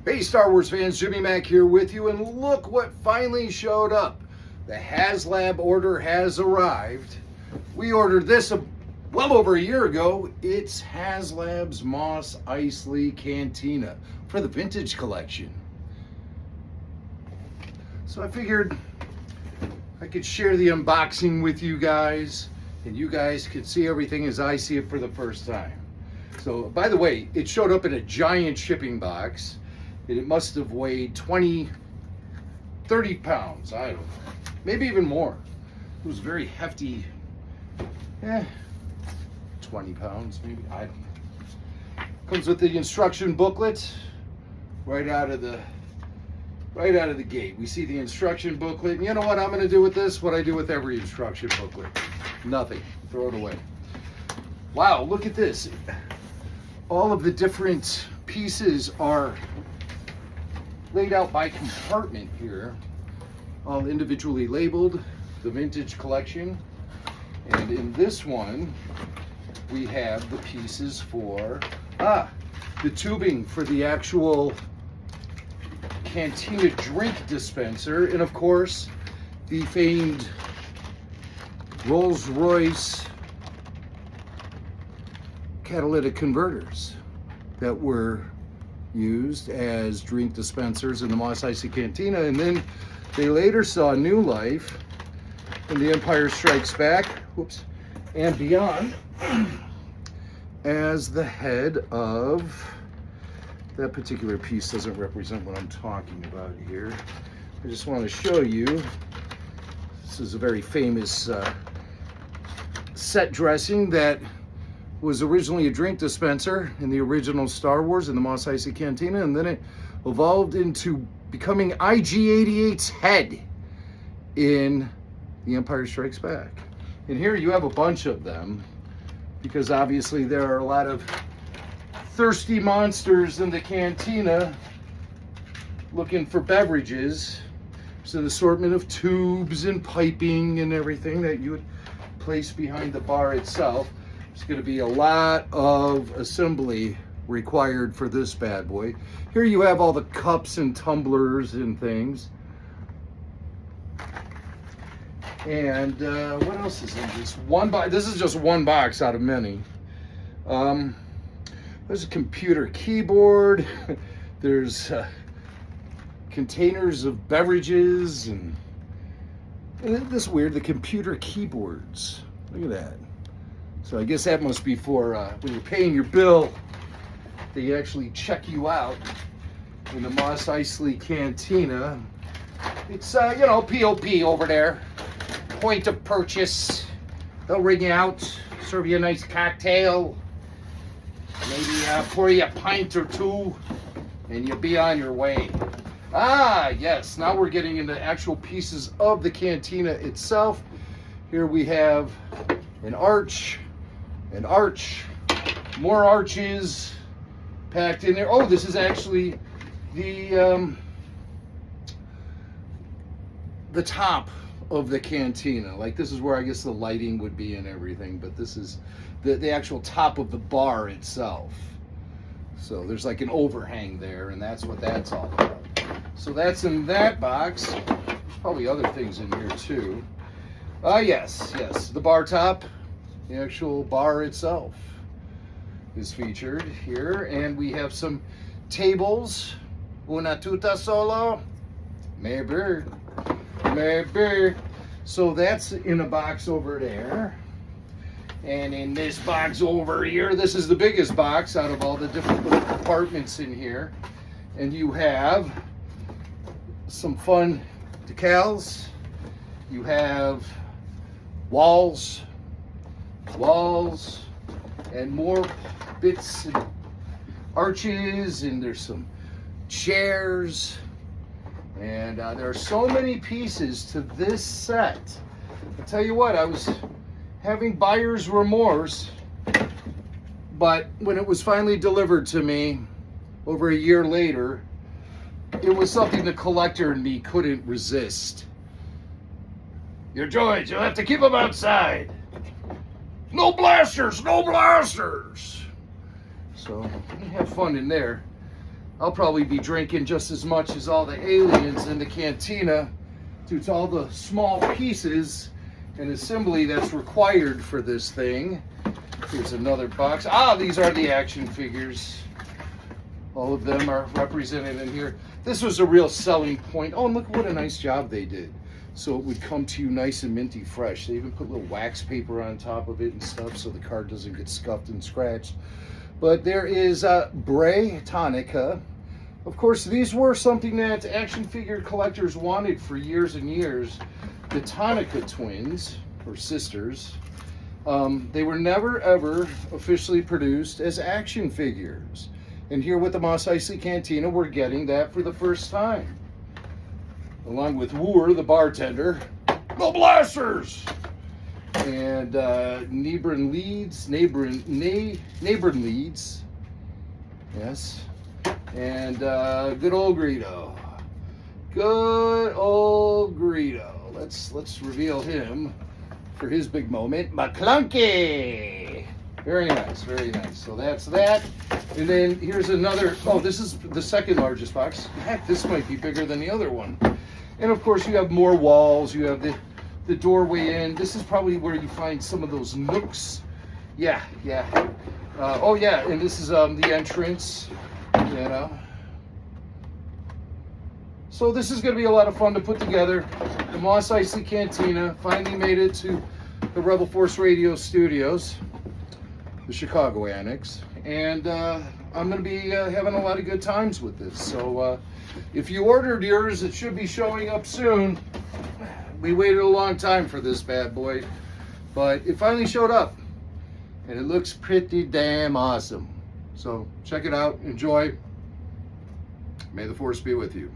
Hey Star Wars fans, Jimmy Mac here with you, and look what finally showed up. The HasLab order has arrived. We ordered this well over a year ago. It's HasLab's Mos Eisley Cantina for the vintage collection. So I figured I could share the unboxing with you guys, and you guys could see everything as I see it for the first time. So, by the way, it showed up in a giant shipping box. It must have weighed 30 pounds, I don't know, maybe even more. It was very hefty, 20 pounds maybe, I don't know. Comes with the instruction booklet right out of the gate. We see the instruction booklet, and you know what I'm going to do with this? What I do with every instruction booklet. Nothing. Throw it away. Wow, look at this. All of the different pieces are laid out by compartment here, all individually labeled, the vintage collection. And in this one, we have the pieces for, the tubing for the actual Cantina drink dispenser, and of course, the famed Rolls-Royce catalytic converters that were used as drink dispensers in the Mos Eisley Cantina, and then they later saw new life in The Empire Strikes Back, and beyond, as the head of that particular piece. Doesn't represent what I'm talking about here. I just want to show you, this is a very famous set dressing that was originally a drink dispenser in the original Star Wars in the Mos Eisley Cantina, and then it evolved into becoming IG-88's head in The Empire Strikes Back. And here you have a bunch of them, because obviously there are a lot of thirsty monsters in the cantina looking for beverages. There's an assortment of tubes and piping and everything that you would place behind the bar itself. There's going to be a lot of assembly required for this bad boy. Here you have all the cups and tumblers and things. And what else is in this? One box. This is just one box out of many. There's a computer keyboard. There's containers of beverages, and this weird, the computer keyboards. Look at that. So I guess that must be for when you're paying your bill, they actually check you out in the Mos Eisley Cantina. It's, you know, POP over there. Point of purchase. They'll ring you out, serve you a nice cocktail, maybe pour you a pint or two, and you'll be on your way. Yes, now we're getting into actual pieces of the cantina itself. Here we have an arch, more arches packed in there. Oh, this is actually the top of the cantina. Like, this is where I guess the lighting would be and everything, but this is the actual top of the bar itself. So there's like an overhang there, and that's what that's all about. So that's in that box. There's probably other things in here too. Yes, the bar top, the actual bar itself is featured here, and we have some tables. Una tuta solo? Maybe. So that's in a box over there. And in this box over here, this is the biggest box out of all the different little compartments in here. And you have some fun decals. You have walls, and more bits and arches, and there's some chairs. And there are so many pieces to this set. I'll tell you what, I was having buyer's remorse, but when it was finally delivered to me over a year later, it was something the collector in me couldn't resist. Your droids, you'll have to keep them outside. No blasters, no blasters. So have fun in there. I'll probably be drinking just as much as all the aliens in the cantina due to all the small pieces and assembly that's required for this thing. Here's another box. Ah, these are the action figures. All of them are represented in here. This was a real selling point. Oh, and look what a nice job they did. So it would come to you nice and minty fresh. They even put little wax paper on top of it and stuff so the card doesn't get scuffed and scratched. But there is Bray Tonica. Of course, these were something that action figure collectors wanted for years and years. The Tonica twins, or sisters, they were never ever officially produced as action figures. And here with the Mos Eisley Cantina, we're getting that for the first time. Along with Woor, the bartender, the Blasters, and Neighboring Leeds, yes, and good old Greedo. Good old Greedo. Let's reveal him for his big moment. McClunky. Very nice, very nice. So that's that. And then here's another. Oh, this is the second largest box. Heck, this might be bigger than the other one. And of course, you have more walls. You have the doorway in. This is probably where you find some of those nooks. Yeah. Oh yeah, and this is the entrance. You know. So this is going to be a lot of fun to put together. The Mos Eisley Cantina finally made it to the Rebel Force Radio Studios, the Chicago Annex, and I'm going to be having a lot of good times with this. So if you ordered yours, it should be showing up soon. We waited a long time for this bad boy, but it finally showed up, and it looks pretty damn awesome. So check it out, enjoy. May the Force be with you.